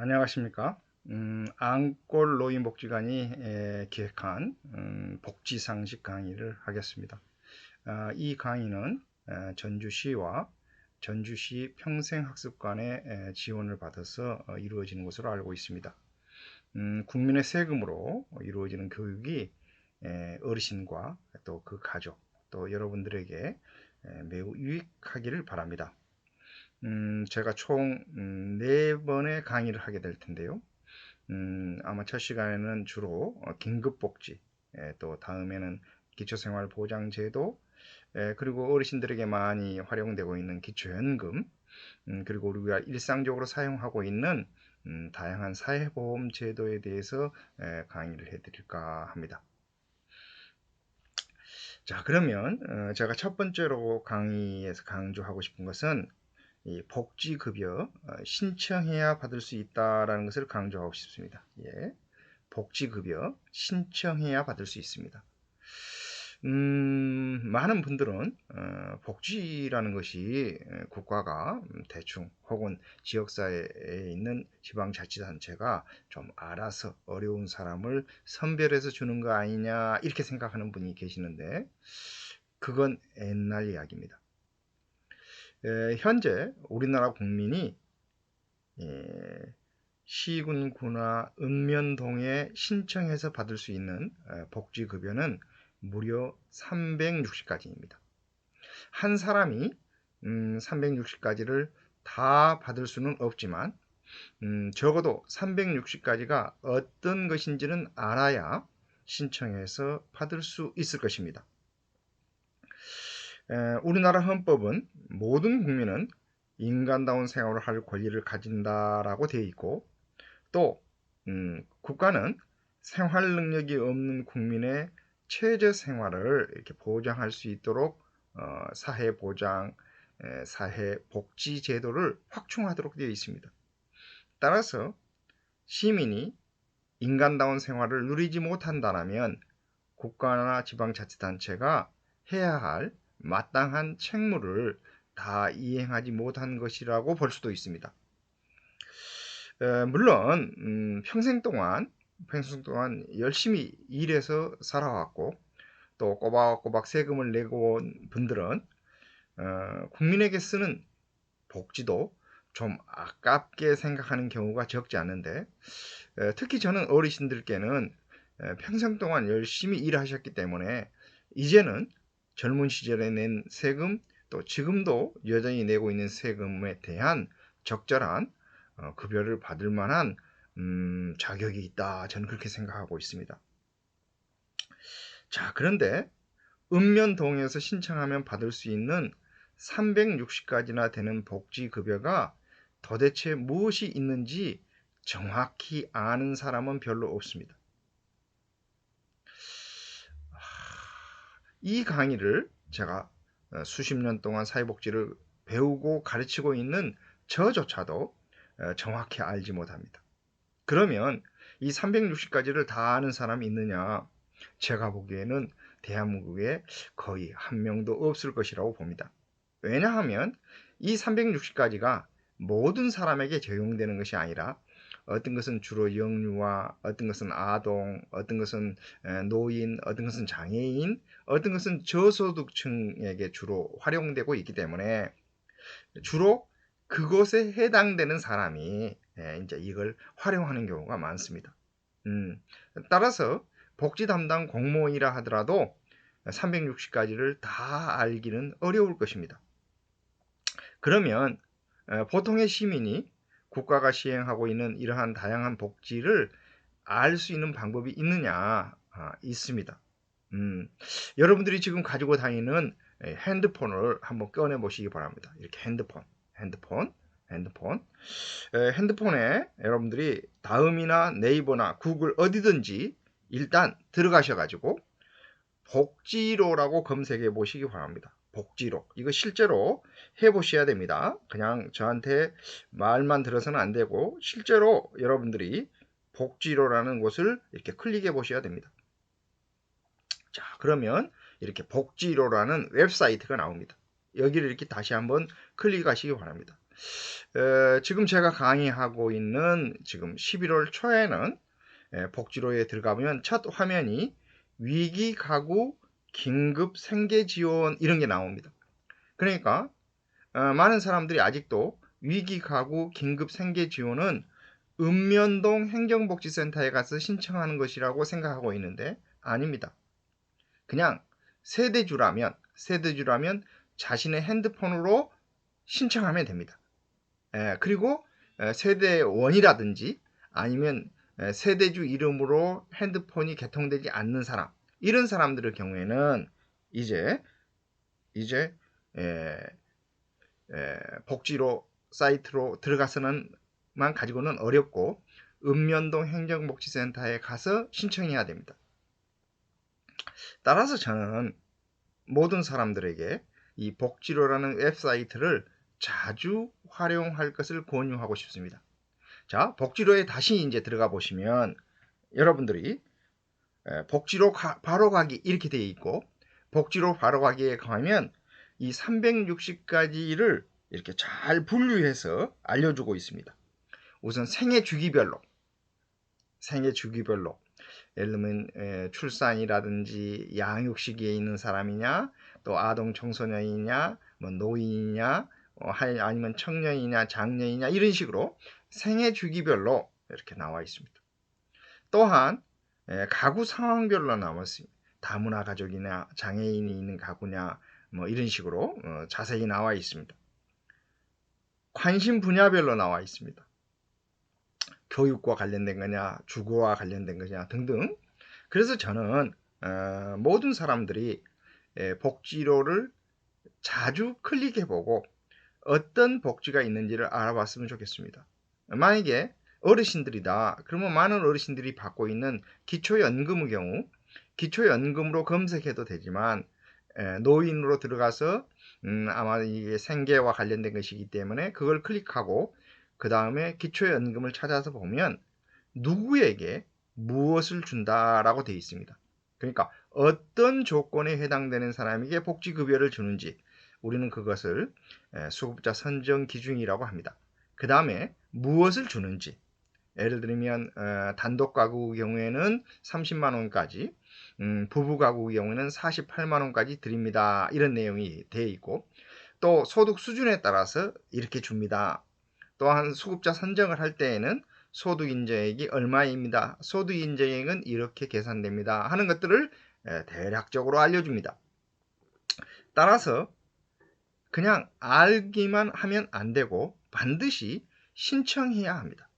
안녕하십니까? 안골 노인복지관이 기획한 복지상식 강의를 하겠습니다. 이 강의는 전주시와 전주시 평생학습관의 지원을 받아서 이루어지는 것으로 알고 있습니다. 국민의 세금으로 이루어지는 교육이 어르신과 또 그 가족, 또 여러분들에게 매우 유익하기를 바랍니다. 제가 총 4번의 강의를 하게 될 텐데요. 아마 첫 시간에는 주로 긴급복지, 또 다음에는 기초생활보장제도, 그리고 어르신들에게 많이 활용되고 있는 기초연금, 그리고 우리가 일상적으로 사용하고 있는 다양한 사회보험제도에 대해서 강의를 해드릴까 합니다. 자, 그러면 제가 첫 번째로 강의에서 강조하고 싶은 것은 이 복지급여 신청해야 받을 수 있다라는 것을 강조하고 싶습니다. 예, 복지급여 신청해야 받을 수 있습니다. 많은 분들은 복지라는 것이 국가가 대충 혹은 지역사회에 있는 지방자치단체가 좀 알아서 어려운 사람을 선별해서 주는 거 아니냐 이렇게 생각하는 분이 계시는데 그건 옛날 이야기입니다. 현재 우리나라 국민이 시군구나 읍면동에 신청해서 받을 수 있는 복지급여는 무려 360가지입니다. 한 사람이 360가지를 다 받을 수는 없지만 적어도 360가지가 어떤 것인지는 알아야 신청해서 받을 수 있을 것입니다. 우리나라 헌법은 모든 국민은 인간다운 생활을 할 권리를 가진다라고 되어 있고 또 국가는 생활 능력이 없는 국민의 최저 생활을 이렇게 보장할 수 있도록 사회보장, 사회복지 제도를 확충하도록 되어 있습니다. 따라서 시민이 인간다운 생활을 누리지 못한다면 국가나 지방자치단체가 해야 할 마땅한 책무를 다 이행하지 못한 것이라고 볼 수도 있습니다. 물론 평생 동안 열심히 일해서 살아왔고 또 꼬박꼬박 세금을 내고 온 분들은 국민에게 쓰는 복지도 좀 아깝게 생각하는 경우가 적지 않은데 특히 저는 어르신들께는 평생 동안 열심히 일하셨기 때문에 이제는 젊은 시절에 낸 세금 또 지금도 여전히 내고 있는 세금에 대한 적절한 급여를 받을 만한 자격이 있다. 저는 그렇게 생각하고 있습니다. 자, 그런데 읍면동에서 신청하면 받을 수 있는 360가지나 되는 복지급여가 도대체 무엇이 있는지 정확히 아는 사람은 별로 없습니다. 이 강의를 제가 수십 년 동안 사회복지를 배우고 가르치고 있는 저조차도 정확히 알지 못합니다. 그러면 이 360가지를 다 아는 사람이 있느냐? 제가 보기에는 대한민국에 거의 한 명도 없을 것이라고 봅니다. 왜냐하면 이 360가지가 모든 사람에게 적용되는 것이 아니라 어떤 것은 주로 영유아, 어떤 것은 아동, 어떤 것은 노인, 어떤 것은 장애인, 어떤 것은 저소득층에게 주로 활용되고 있기 때문에 주로 그것에 해당되는 사람이 이제 이걸 활용하는 경우가 많습니다. 따라서 복지 담당 공무원이라 하더라도 360가지를 다 알기는 어려울 것입니다. 그러면 보통의 시민이 국가가 시행하고 있는 이러한 다양한 복지를 알 수 있는 방법이 있느냐? 있습니다. 여러분들이 지금 가지고 다니는 핸드폰을 한번 꺼내 보시기 바랍니다. 이렇게 핸드폰에 여러분들이 다음이나 네이버나 구글 어디든지 일단 들어가셔 가지고 복지로라고 검색해 보시기 바랍니다. 복지로. 이거 실제로 해 보셔야 됩니다. 그냥 저한테 말만 들어서는 안 되고 실제로 여러분들이 복지로라는 곳을 이렇게 클릭해 보셔야 됩니다. 자, 그러면 이렇게 복지로라는 웹사이트가 나옵니다. 여기를 이렇게 다시 한번 클릭하시기 바랍니다. 지금 제가 강의하고 있는 지금 11월 초에는 복지로에 들어가면 첫 화면이 위기 가구 긴급 생계 지원 이런 게 나옵니다. 그러니까 많은 사람들이 아직도 위기 가구 긴급 생계 지원은 읍면동 행정복지센터에 가서 신청하는 것이라고 생각하고 있는데 아닙니다. 그냥 세대주라면 자신의 핸드폰으로 신청하면 됩니다. 그리고 세대원이라든지 아니면 세대주 이름으로 핸드폰이 개통되지 않는 사람, 이런 사람들의 경우에는 이제 복지로 사이트로 들어가서는만 가지고는 어렵고 읍면동 행정복지센터에 가서 신청해야 됩니다. 따라서 저는 모든 사람들에게 이 복지로라는 웹사이트를 자주 활용할 것을 권유하고 싶습니다. 자, 복지로에 다시 이제 들어가 보시면 여러분들이 복지로 바로 가기 이렇게 되어 있고, 복지로 바로 가기에 가면 이 360가지를 이렇게 잘 분류해서 알려주고 있습니다. 우선 생애 주기별로 예를 들면 출산이라든지 양육 시기에 있는 사람이냐, 또 아동 청소년이냐, 뭐 노인이냐, 아니면 청년이냐, 장년이냐, 이런 식으로 생애 주기별로 이렇게 나와 있습니다. 또한 가구 상황별로 나와 있습니다. 다문화 가족이냐, 장애인이 있는 가구냐, 뭐 이런 식으로 자세히 나와 있습니다. 관심 분야별로 나와 있습니다. 교육과 관련된 거냐, 주거와 관련된 거냐 등등. 그래서 저는 모든 사람들이 복지로를 자주 클릭해보고 어떤 복지가 있는지를 알아봤으면 좋겠습니다. 만약에 어르신들이다, 그러면 많은 어르신들이 받고 있는 기초연금의 경우 기초연금으로 검색해도 되지만 노인으로 들어가서 아마 이게 생계와 관련된 것이기 때문에 그걸 클릭하고 그 다음에 기초연금을 찾아서 보면 누구에게 무엇을 준다라고 되어 있습니다. 그러니까 어떤 조건에 해당되는 사람에게 복지급여를 주는지 우리는 그것을 수급자 선정 기준이라고 합니다. 그 다음에 무엇을 주는지, 예를 들면 단독 가구의 경우에는 30만 원까지, 부부 가구의 경우에는 48만 원까지 드립니다. 이런 내용이 되어 있고, 또 소득 수준에 따라서 이렇게 줍니다. 또한 수급자 선정을 할 때에는 소득 인정액이 얼마입니다. 소득 인정액은 이렇게 계산됩니다. 하는 것들을 대략적으로 알려줍니다. 따라서 그냥 알기만 하면 안 되고 반드시 신청해야 합니다.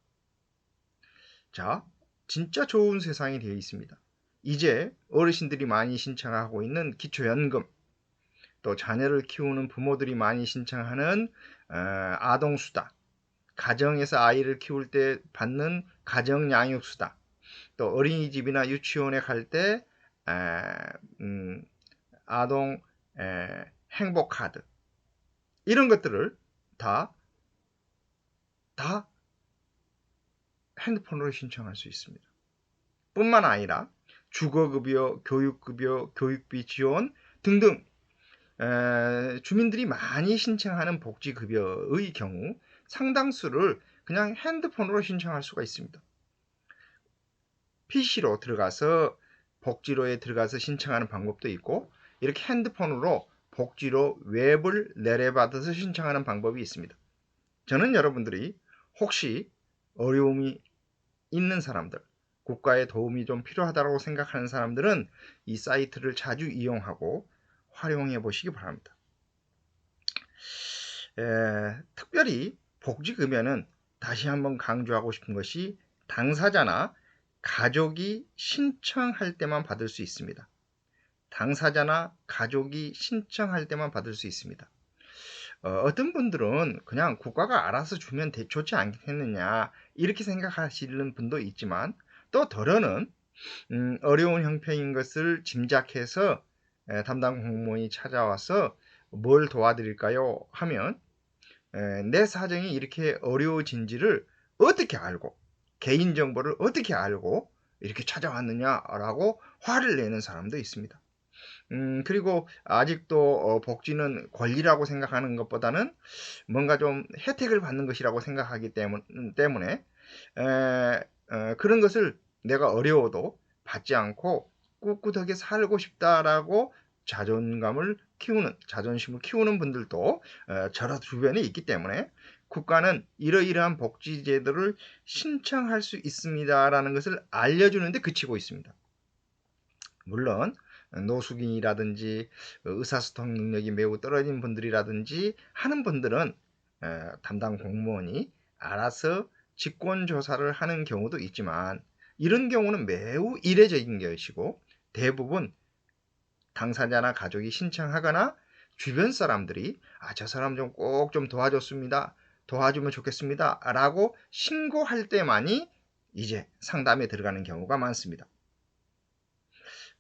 자, 진짜 좋은 세상이 되어 있습니다. 이제 어르신들이 많이 신청하고 있는 기초연금, 또 자녀를 키우는 부모들이 많이 신청하는 아동수당, 가정에서 아이를 키울 때 받는 가정양육수당, 또 어린이집이나 유치원에 갈 때 아동 행복카드, 이런 것들을 다 핸드폰으로 신청할 수 있습니다. 뿐만 아니라 주거급여, 교육급여, 교육비 지원 등등 주민들이 많이 신청하는 복지급여의 경우 상당수를 그냥 핸드폰으로 신청할 수가 있습니다. PC로 들어가서 복지로에 들어가서 신청하는 방법도 있고, 이렇게 핸드폰으로 복지로 웹을 내려받아서 신청하는 방법이 있습니다. 저는 여러분들이 혹시 어려움이 있는 사람들, 국가의 도움이 좀 필요하다고 생각하는 사람들은 이 사이트를 자주 이용하고 활용해 보시기 바랍니다. 특별히 복지급여는 다시 한번 강조하고 싶은 것이 당사자나 가족이 신청할 때만 받을 수 있습니다. 당사자나 가족이 신청할 때만 받을 수 있습니다. 어떤 분들은 그냥 국가가 알아서 주면 좋지 않겠느냐 이렇게 생각하시는 분도 있지만, 또 덜어는 어려운 형편인 것을 짐작해서 담당 공무원이 찾아와서 뭘 도와드릴까요 하면 내 사정이 이렇게 어려워진지를 어떻게 알고, 개인정보를 어떻게 알고 이렇게 찾아왔느냐라고 화를 내는 사람도 있습니다. 그리고 아직도 복지는 권리라고 생각하는 것보다는 뭔가 좀 혜택을 받는 것이라고 생각하기 때문에 그런 것을 내가 어려워도 받지 않고 꿋꿋하게 살고 싶다라고 자존심을 키우는 분들도 저러 주변에 있기 때문에 국가는 이러이러한 복지제도를 신청할 수 있습니다라는 것을 알려주는데 그치고 있습니다. 물론 노숙인이라든지 의사소통 능력이 매우 떨어진 분들이라든지 하는 분들은 담당 공무원이 알아서 직권조사를 하는 경우도 있지만 이런 경우는 매우 이례적인 것이고 대부분 당사자나 가족이 신청하거나 주변 사람들이 저 사람 좀 꼭 좀 도와줬습니다. 도와주면 좋겠습니다. 라고 신고할 때만이 이제 상담에 들어가는 경우가 많습니다.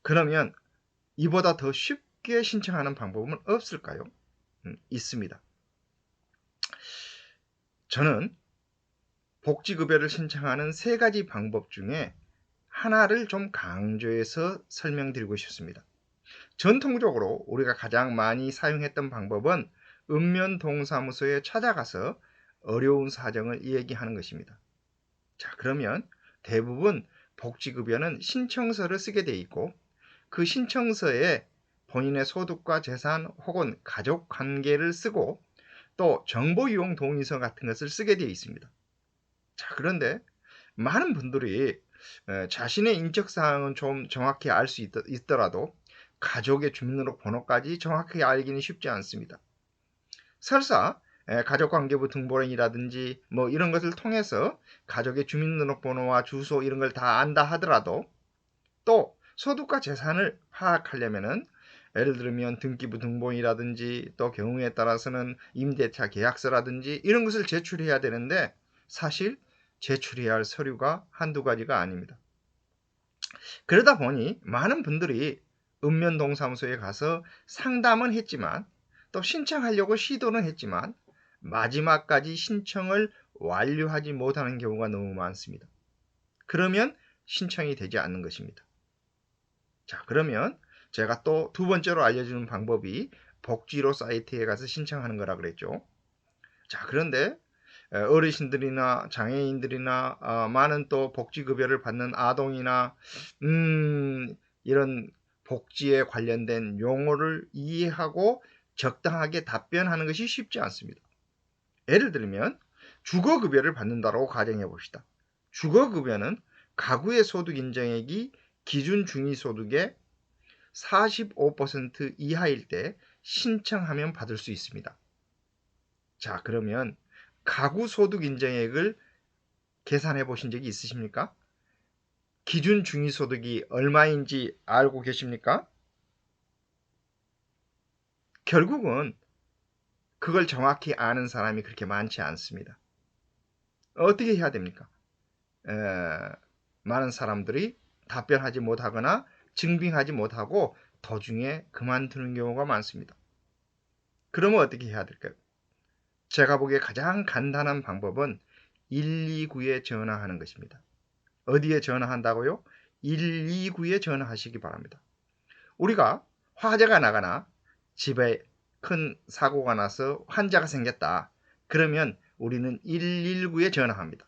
그러면 이보다 더 쉽게 신청하는 방법은 없을까요? 있습니다. 저는 복지급여를 신청하는 3가지 방법 중에 하나를 좀 강조해서 설명드리고 싶습니다. 전통적으로 우리가 가장 많이 사용했던 방법은 읍면동사무소에 찾아가서 어려운 사정을 얘기하는 것입니다. 자, 그러면 대부분 복지급여는 신청서를 쓰게 돼 있고 그 신청서에 본인의 소득과 재산 혹은 가족 관계를 쓰고 또 정보 이용 동의서 같은 것을 쓰게 되어 있습니다. 자, 그런데 많은 분들이 자신의 인적사항은 좀 정확히 알 수 있더라도 가족의 주민등록 번호까지 정확하게 알기는 쉽지 않습니다. 설사 가족관계부 등본이라든지 뭐 이런 것을 통해서 가족의 주민등록번호와 주소 이런 걸 다 안다 하더라도 또 소득과 재산을 파악하려면은 예를 들면 등기부 등본이라든지 또 경우에 따라서는 임대차 계약서라든지 이런 것을 제출해야 되는데 사실 제출해야 할 서류가 한두 가지가 아닙니다. 그러다 보니 많은 분들이 읍면동사무소에 가서 상담은 했지만 또 신청하려고 시도는 했지만 마지막까지 신청을 완료하지 못하는 경우가 너무 많습니다. 그러면 신청이 되지 않는 것입니다. 자, 그러면 제가 또 2번째로 알려주는 방법이 복지로 사이트에 가서 신청하는 거라 그랬죠. 자, 그런데 어르신들이나 장애인들이나 많은 또 복지급여를 받는 아동이나 이런 복지에 관련된 용어를 이해하고 적당하게 답변하는 것이 쉽지 않습니다. 예를 들면 주거급여를 받는다고 가정해 봅시다. 주거급여는 가구의 소득 인정액이 기준 중위소득의 45% 이하일 때 신청하면 받을 수 있습니다. 자, 그러면 가구 소득 인정액을 계산해 보신 적이 있으십니까? 기준 중위소득이 얼마인지 알고 계십니까? 결국은 그걸 정확히 아는 사람이 그렇게 많지 않습니다. 어떻게 해야 됩니까? 많은 사람들이 답변하지 못하거나 증빙하지 못하고 도중에 그만두는 경우가 많습니다. 그러면 어떻게 해야 될까요? 제가 보기에 가장 간단한 방법은 129에 전화하는 것입니다. 어디에 전화한다고요? 129에 전화하시기 바랍니다. 우리가 화재가 나거나 집에 큰 사고가 나서 환자가 생겼다. 그러면 우리는 119에 전화합니다.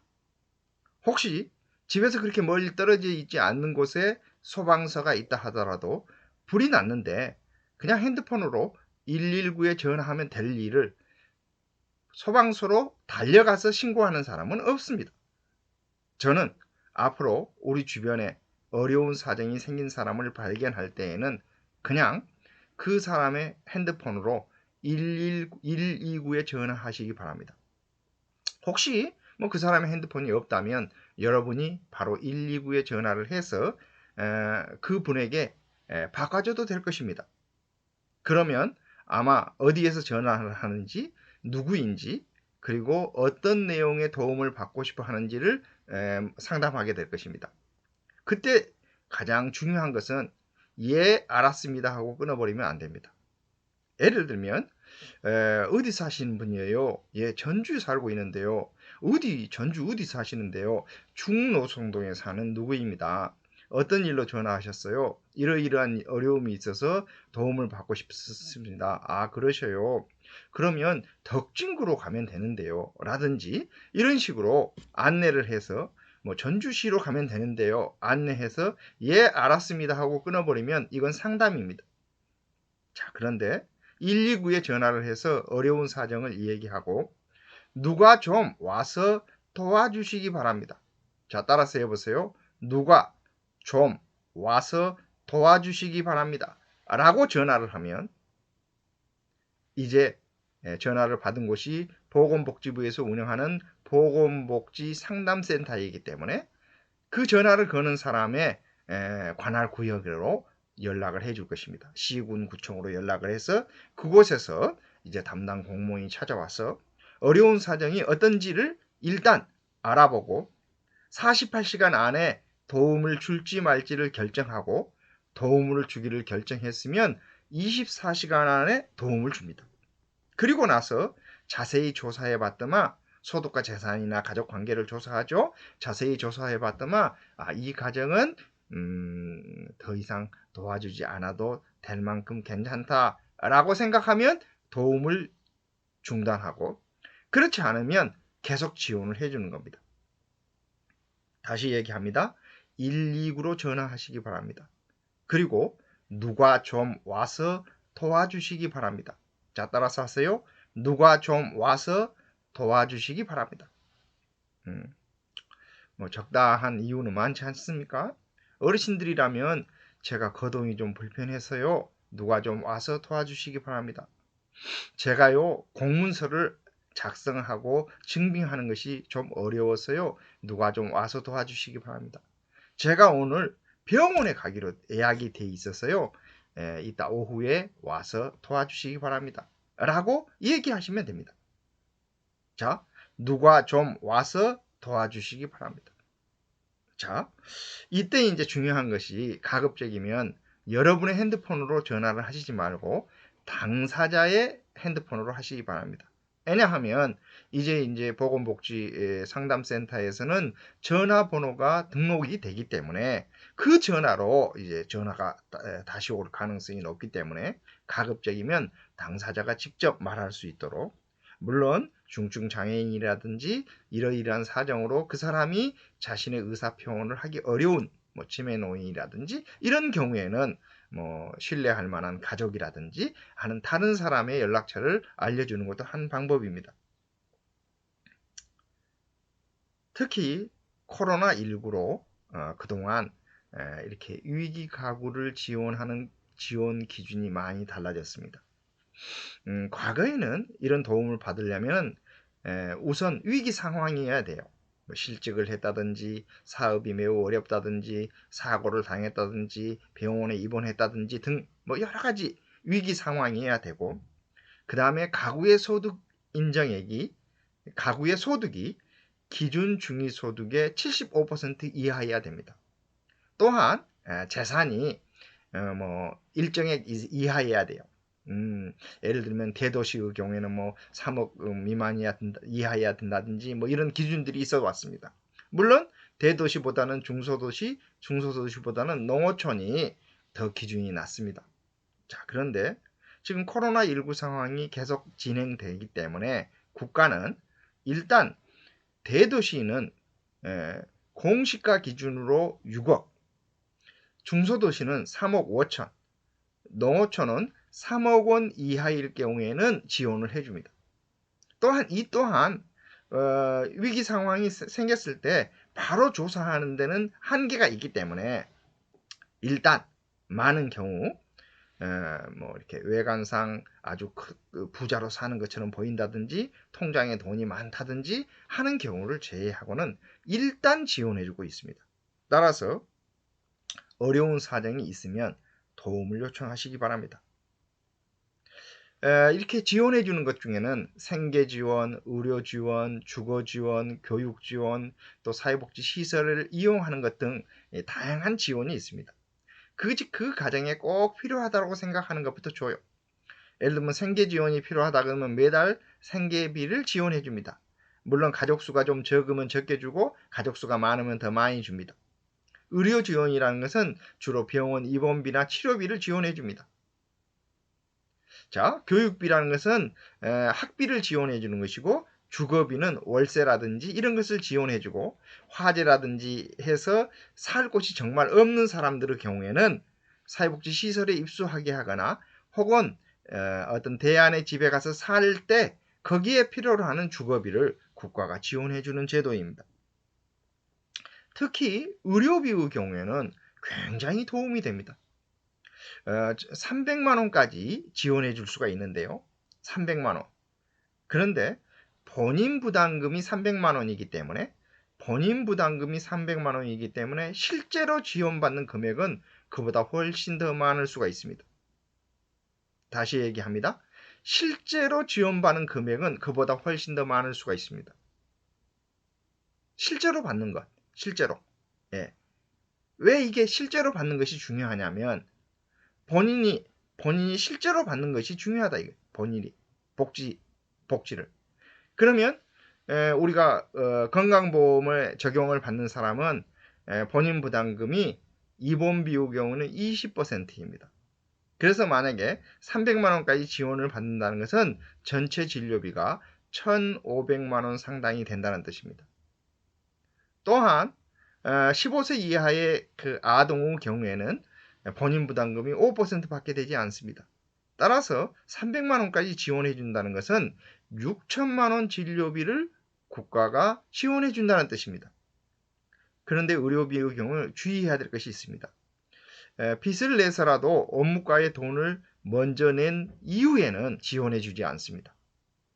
혹시 집에서 그렇게 멀리 떨어져 있지 않는 곳에 소방서가 있다 하더라도 불이 났는데 그냥 핸드폰으로 119에 전화하면 될 일을 소방서로 달려가서 신고하는 사람은 없습니다. 저는 앞으로 우리 주변에 어려운 사정이 생긴 사람을 발견할 때에는 그냥 그 사람의 핸드폰으로 129에 전화하시기 바랍니다. 혹시 뭐 그 사람의 핸드폰이 없다면 여러분이 바로 129에 전화를 해서 그분에게 바꿔줘도 될 것입니다. 그러면 아마 어디에서 전화를 하는지 누구인지 그리고 어떤 내용의 도움을 받고 싶어 하는지를 상담하게 될 것입니다. 그때 가장 중요한 것은 예 알았습니다 하고 끊어버리면 안 됩니다. 예를 들면 어디 사시는 분이에요? 예, 전주에 살고 있는데요. 전주 어디 사시는데요? 중노송동에 사는 누구입니다. 어떤 일로 전화하셨어요? 이러이러한 어려움이 있어서 도움을 받고 싶습니다. 아, 그러셔요. 그러면 덕진구로 가면 되는데요. 라든지 이런 식으로 안내를 해서 뭐 전주시로 가면 되는데요. 안내해서 예, 알았습니다 하고 끊어버리면 이건 상담입니다. 자, 그런데 129에 전화를 해서 어려운 사정을 이야기하고 누가 좀 와서 도와주시기 바랍니다. 자, 따라서 해보세요. 누가 좀 와서 도와주시기 바랍니다. 라고 전화를 하면 이제 전화를 받은 곳이 보건복지부에서 운영하는 보건복지 상담센터이기 때문에 그 전화를 거는 사람의 관할 구역으로 연락을 해줄 것입니다. 시군 구청으로 연락을 해서 그곳에서 이제 담당 공무원이 찾아와서 어려운 사정이 어떤지를 일단 알아보고 48시간 안에 도움을 줄지 말지를 결정하고 도움을 주기를 결정했으면 24시간 안에 도움을 줍니다. 그리고 나서 자세히 조사해 봤더만 소득과 재산이나 가족 관계를 조사하죠. 자세히 조사해 봤더만 이 가정은 더 이상 도와주지 않아도 될 만큼 괜찮다라고 생각하면 도움을 중단하고 그렇지 않으면 계속 지원을 해주는 겁니다. 다시 얘기합니다. 129로 전화하시기 바랍니다. 그리고 누가 좀 와서 도와주시기 바랍니다. 자, 따라서 하세요. 누가 좀 와서 도와주시기 바랍니다. 뭐 적당한 이유는 많지 않습니까? 어르신들이라면 제가 거동이 좀 불편해서요. 누가 좀 와서 도와주시기 바랍니다. 제가요 공문서를 작성하고 증빙하는 것이 좀 어려워서요. 누가 좀 와서 도와주시기 바랍니다. 제가 오늘 병원에 가기로 예약이 돼 있어서요. 이따 오후에 와서 도와주시기 바랍니다. 라고 얘기하시면 됩니다. 자, 누가 좀 와서 도와주시기 바랍니다. 자, 이때 이제 중요한 것이 가급적이면 여러분의 핸드폰으로 전화를 하시지 말고 당사자의 핸드폰으로 하시기 바랍니다. 왜냐하면 이제 보건복지 상담센터에서는 전화번호가 등록이 되기 때문에 그 전화로 이제 전화가 다시 올 가능성이 높기 때문에 가급적이면 당사자가 직접 말할 수 있도록 물론 중증 장애인이라든지 이러이러한 사정으로 그 사람이 자신의 의사 표현을 하기 어려운 뭐 치매 노인이라든지 이런 경우에는 뭐 신뢰할 만한 가족이라든지 하는 다른 사람의 연락처를 알려주는 것도 한 방법입니다. 특히 코로나19로 그동안 이렇게 위기 가구를 지원하는 지원 기준이 많이 달라졌습니다. 과거에는 이런 도움을 받으려면 우선 위기 상황이어야 돼요. 뭐 실직을 했다든지 사업이 매우 어렵다든지 사고를 당했다든지 병원에 입원했다든지 등 뭐 여러 가지 위기 상황이어야 되고 그 다음에 가구의 소득이 기준 중위소득의 75% 이하여야 됩니다. 또한 재산이 뭐 일정액 이하여야 돼요. 예를 들면 대도시의 경우에는 뭐 3억 이하여야 된다든지 뭐 이런 기준들이 있어 왔습니다. 물론 대도시보다는 중소도시보다는 농어촌이 더 기준이 낮습니다. 자, 그런데 지금 코로나19 상황이 계속 진행되기 때문에 국가는 일단 대도시는 공시가 기준으로 6억, 중소도시는 3억 5천, 농어촌은 3억 원 이하일 경우에는 지원을 해줍니다. 또한 위기 상황이 생겼을 때 바로 조사하는 데는 한계가 있기 때문에 일단 많은 경우 뭐 이렇게 외관상 아주 부자로 사는 것처럼 보인다든지 통장에 돈이 많다든지 하는 경우를 제외하고는 일단 지원해주고 있습니다. 따라서 어려운 사정이 있으면 도움을 요청하시기 바랍니다. 이렇게 지원해 주는 것 중에는 생계 지원, 의료 지원, 주거 지원, 교육 지원, 또 사회복지 시설을 이용하는 것 등 다양한 지원이 있습니다. 그 가정에 꼭 필요하다고 생각하는 것부터 줘요. 예를 들면 생계 지원이 필요하다 그러면 매달 생계비를 지원해 줍니다. 물론 가족 수가 좀 적으면 적게 주고 가족 수가 많으면 더 많이 줍니다. 의료 지원이라는 것은 주로 병원 입원비나 치료비를 지원해 줍니다. 자, 교육비라는 것은 학비를 지원해 주는 것이고, 주거비는 월세라든지 이런 것을 지원해 주고, 화재라든지 해서 살 곳이 정말 없는 사람들의 경우에는 사회복지시설에 입소하게 하거나 혹은 어떤 대안의 집에 가서 살 때 거기에 필요로 하는 주거비를 국가가 지원해 주는 제도입니다. 특히 의료비의 경우에는 굉장히 도움이 됩니다. 300만 원까지 지원해 줄 수가 있는데요. 300만 원. 그런데 본인 부담금이 300만 원이기 때문에 실제로 지원받는 금액은 그보다 훨씬 더 많을 수가 있습니다. 다시 얘기합니다. 실제로 지원받는 금액은 그보다 훨씬 더 많을 수가 있습니다. 실제로 받는 것, 실제로. 예. 왜 이게 실제로 받는 것이 중요하냐면 본인이 실제로 받는 것이 중요하다 이거. 본인이 복지를. 그러면 우리가 건강보험을 적용을 받는 사람은 본인 부담금이 입원비의 경우는 20%입니다. 그래서 만약에 300만 원까지 지원을 받는다는 것은 전체 진료비가 1,500만 원 상당이 된다는 뜻입니다. 또한 15세 이하의 그 아동의 경우에는 본인 부담금이 5% 받게 되지 않습니다. 따라서 300만 원까지 지원해 준다는 것은 6천만 원 진료비를 국가가 지원해 준다는 뜻입니다. 그런데 의료비의 경우 주의해야 될 것이 있습니다. 빚을 내서라도 업무과의 돈을 먼저 낸 이후에는 지원해 주지 않습니다.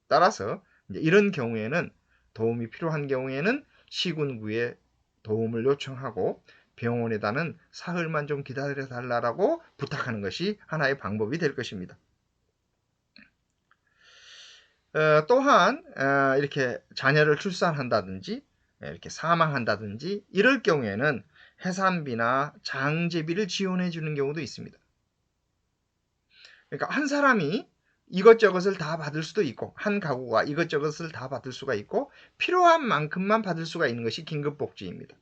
따라서 이런 경우에는 도움이 필요한 경우에는 시군구에 도움을 요청하고 병원에다는 사흘만 좀 기다려 달라고 부탁하는 것이 하나의 방법이 될 것입니다. 또한 이렇게 자녀를 출산한다든지 이렇게 사망한다든지 이럴 경우에는 해산비나 장제비를 지원해 주는 경우도 있습니다. 그러니까 한 사람이 이것저것을 다 받을 수도 있고 한 가구가 이것저것을 다 받을 수가 있고 필요한 만큼만 받을 수가 있는 것이 긴급복지입니다.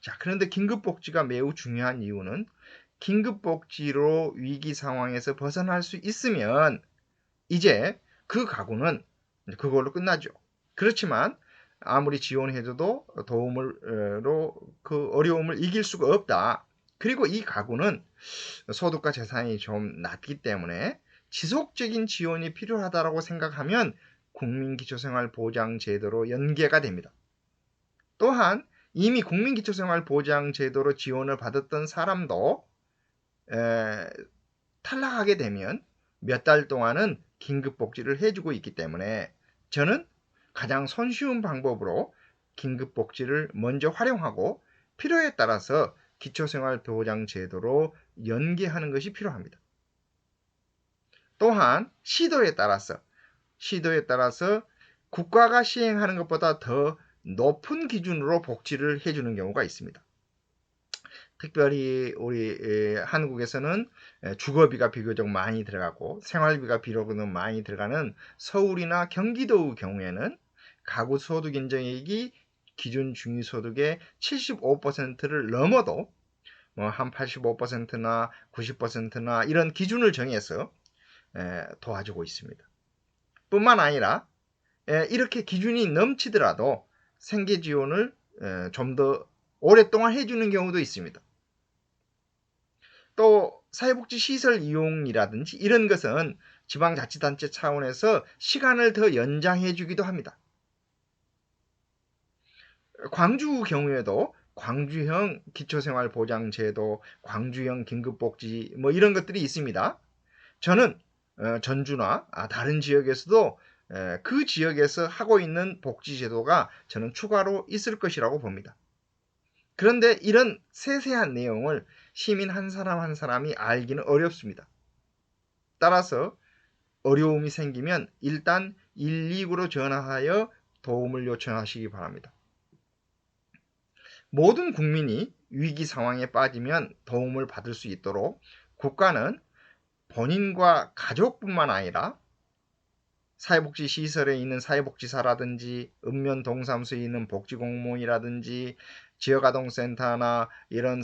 자, 그런데 긴급복지가 매우 중요한 이유는 긴급복지로 위기 상황에서 벗어날 수 있으면 이제 그 가구는 그걸로 끝나죠. 그렇지만 아무리 지원해줘도 도움으로 그 어려움을 이길 수가 없다. 그리고 이 가구는 소득과 재산이 좀 낮기 때문에 지속적인 지원이 필요하다고 생각하면 국민기초생활보장제도로 연계가 됩니다. 또한 이미 국민기초생활보장제도로 지원을 받았던 사람도 탈락하게 되면 몇 달 동안은 긴급복지를 해주고 있기 때문에 저는 가장 손쉬운 방법으로 긴급복지를 먼저 활용하고 필요에 따라서 기초생활보장제도로 연계하는 것이 필요합니다. 또한 시도에 따라서 국가가 시행하는 것보다 더 높은 기준으로 복지를 해주는 경우가 있습니다. 특별히 우리 한국에서는 주거비가 비교적 많이 들어가고 생활비가 비교적 많이 들어가는 서울이나 경기도의 경우에는 가구 소득 인정액이 기준 중위소득의 75%를 넘어도 뭐 한 85%나 90%나 이런 기준을 정해서 도와주고 있습니다. 뿐만 아니라 이렇게 기준이 넘치더라도 생계 지원을 좀 더 오랫동안 해주는 경우도 있습니다. 또 사회복지시설 이용이라든지 이런 것은 지방자치단체 차원에서 시간을 더 연장해 주기도 합니다. 광주 경우에도 광주형 기초생활보장제도, 광주형 긴급복지 뭐 이런 것들이 있습니다. 저는 전주나 다른 지역에서도 그 지역에서 하고 있는 복지제도가 저는 추가로 있을 것이라고 봅니다. 그런데 이런 세세한 내용을 시민 한 사람 한 사람이 알기는 어렵습니다. 따라서 어려움이 생기면 일단 119로 전화하여 도움을 요청하시기 바랍니다. 모든 국민이 위기 상황에 빠지면 도움을 받을 수 있도록 국가는 본인과 가족뿐만 아니라 사회복지시설에 있는 사회복지사라든지 읍면동사무소에 있는 복지공무원이라든지 지역아동센터나 이런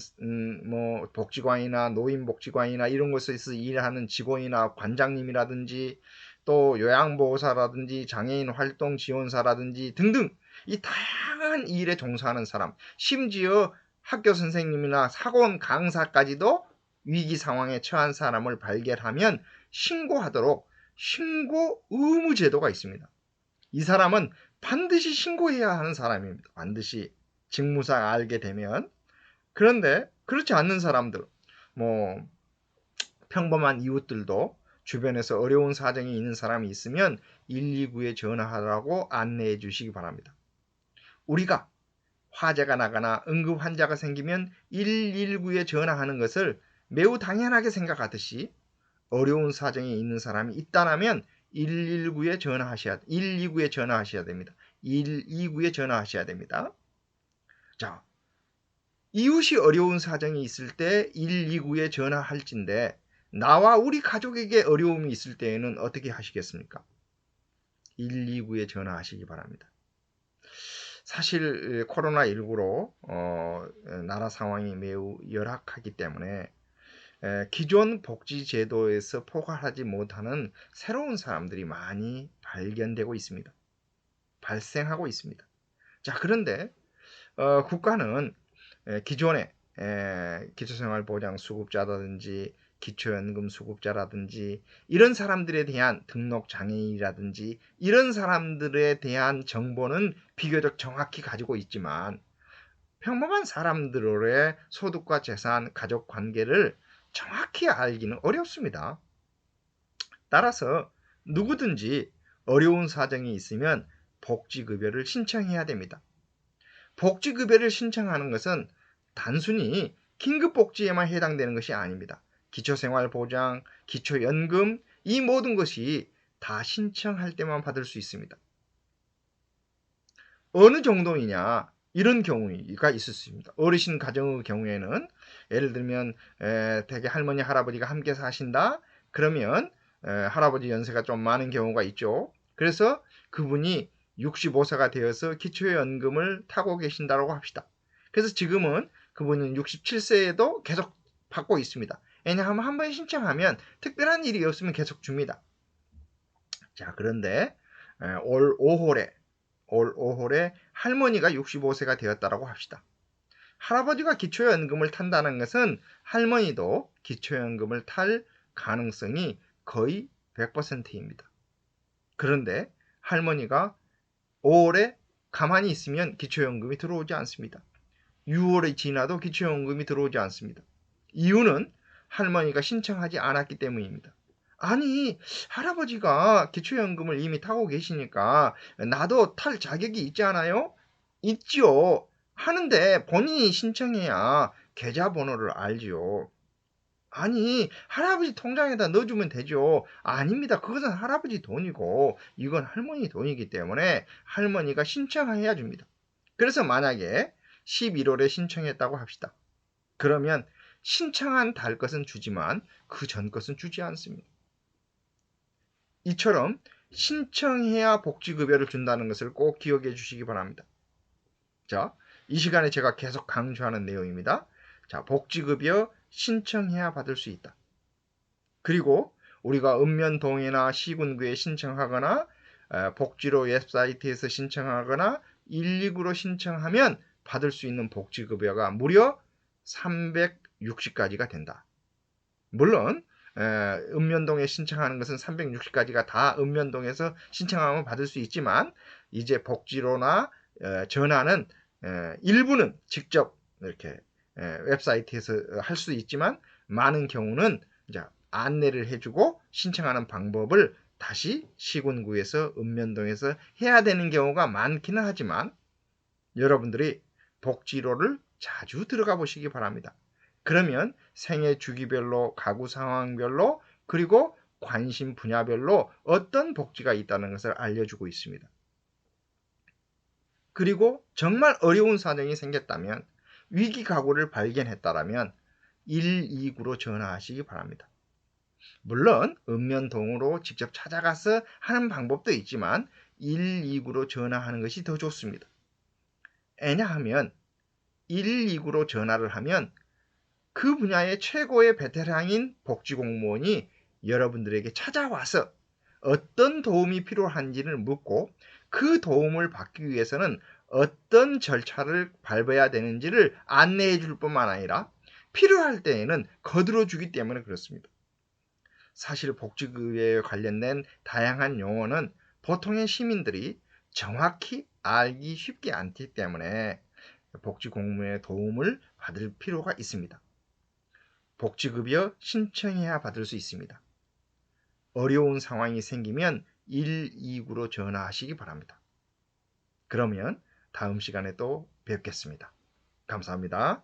뭐 복지관이나 노인복지관이나 이런 곳에서 일하는 직원이나 관장님이라든지 또 요양보호사라든지 장애인 활동 지원사라든지 등등 이 다양한 일에 종사하는 사람, 심지어 학교 선생님이나 학원 강사까지도 위기 상황에 처한 사람을 발견하면 신고하도록 신고 의무 제도가 있습니다. 이 사람은 반드시 신고해야 하는 사람입니다. 반드시 직무상 알게 되면. 그런데 그렇지 않는 사람들, 뭐 평범한 이웃들도 주변에서 어려운 사정이 있는 사람이 있으면 129에 전화하라고 안내해 주시기 바랍니다. 우리가 화재가 나거나 응급 환자가 생기면 119에 전화하는 것을 매우 당연하게 생각하듯이 어려운 사정이 있는 사람이 있다면 119에 전화하셔야 129에 전화하셔야 됩니다. 129에 전화하셔야 됩니다. 자, 이웃이 어려운 사정이 있을 때 129에 전화할진데 나와 우리 가족에게 어려움이 있을 때에는 어떻게 하시겠습니까? 129에 전화하시기 바랍니다. 사실 코로나19로 나라 상황이 매우 열악하기 때문에 기존 복지제도에서 포괄하지 못하는 새로운 사람들이 많이 발견되고 있습니다. 발생하고 있습니다. 자, 그런데 국가는 기존의 기초생활보장수급자라든지 기초연금 수급자라든지 이런 사람들에 대한 등록 장애인이라든지 이런 사람들에 대한 정보는 비교적 정확히 가지고 있지만 평범한 사람들의 소득과 재산, 가족 관계를 정확히 알기는 어렵습니다. 따라서 누구든지 어려운 사정이 있으면 복지급여를 신청해야 됩니다. 복지급여를 신청하는 것은 단순히 긴급복지에만 해당되는 것이 아닙니다. 기초생활보장, 기초연금 이 모든 것이 다 신청할 때만 받을 수 있습니다. 어느 정도이냐 이런 경우가 있을 수 있습니다. 어르신 가정의 경우에는 예를 들면 대개 할머니 할아버지가 함께 사신다 그러면 할아버지 연세가 좀 많은 경우가 있죠. 그래서 그분이 65세가 되어서 기초연금을 타고 계신다고 합시다. 그래서 지금은 그분은 67세에도 계속 받고 있습니다. 왜냐하면 한 번 신청하면 특별한 일이 없으면 계속 줍니다. 자, 그런데 올 5월에 할머니가 65세가 되었다고 합시다. 할아버지가 기초연금을 탄다는 것은 할머니도 기초연금을 탈 가능성이 거의 100%입니다. 그런데 할머니가 5월에 가만히 있으면 기초연금이 들어오지 않습니다. 6월이 지나도 기초연금이 들어오지 않습니다. 이유는 할머니가 신청하지 않았기 때문입니다. 아니, 할아버지가 기초연금을 이미 타고 계시니까 나도 탈 자격이 있지 않아요? 있지요. 하는데 본인이 신청해야 계좌번호를 알지요. 아니, 할아버지 통장에다 넣어주면 되죠. 아닙니다. 그것은 할아버지 돈이고 이건 할머니 돈이기 때문에 할머니가 신청해야 줍니다. 그래서 만약에 11월에 신청했다고 합시다. 그러면 신청한 달 것은 주지만 그 전 것은 주지 않습니다. 이처럼 신청해야 복지급여를 준다는 것을 꼭 기억해 주시기 바랍니다. 자, 이 시간에 제가 계속 강조하는 내용입니다. 자, 복지급여 신청해야 받을 수 있다. 그리고 우리가 읍면동이나 시군구에 신청하거나 복지로 웹사이트에서 신청하거나 119로 신청하면 받을 수 있는 복지급여가 무려 360가지가 된다. 물론 읍면동에 신청하는 것은 360가지가 다 읍면동에서 신청하면 받을 수 있지만 이제 복지로나 전화는 일부는 직접 이렇게 웹사이트에서 할 수 있지만 많은 경우는 이제 안내를 해주고 신청하는 방법을 다시 시군구에서 읍면동에서 해야 되는 경우가 많기는 하지만 여러분들이 복지로를 자주 들어가 보시기 바랍니다. 그러면 생애 주기별로 가구 상황별로 그리고 관심 분야별로 어떤 복지가 있다는 것을 알려주고 있습니다. 그리고 정말 어려운 사정이 생겼다면 위기 가구를 발견했다면 129로 전화하시기 바랍니다. 물론 읍면동으로 직접 찾아가서 하는 방법도 있지만 119로 전화하는 것이 더 좋습니다. 왜냐하면 119로 전화를 하면 그 분야의 최고의 베테랑인 복지공무원이 여러분들에게 찾아와서 어떤 도움이 필요한지를 묻고 그 도움을 받기 위해서는 어떤 절차를 밟아야 되는지를 안내해 줄 뿐만 아니라 필요할 때에는 거들어 주기 때문에 그렇습니다. 사실 복지에 관련된 다양한 용어는 보통의 시민들이 정확히 알기 쉽지 않기 때문에 복지공무원의 도움을 받을 필요가 있습니다. 복지급여 신청해야 받을 수 있습니다. 어려운 상황이 생기면 129로 전화하시기 바랍니다. 그러면 다음 시간에 또 뵙겠습니다. 감사합니다.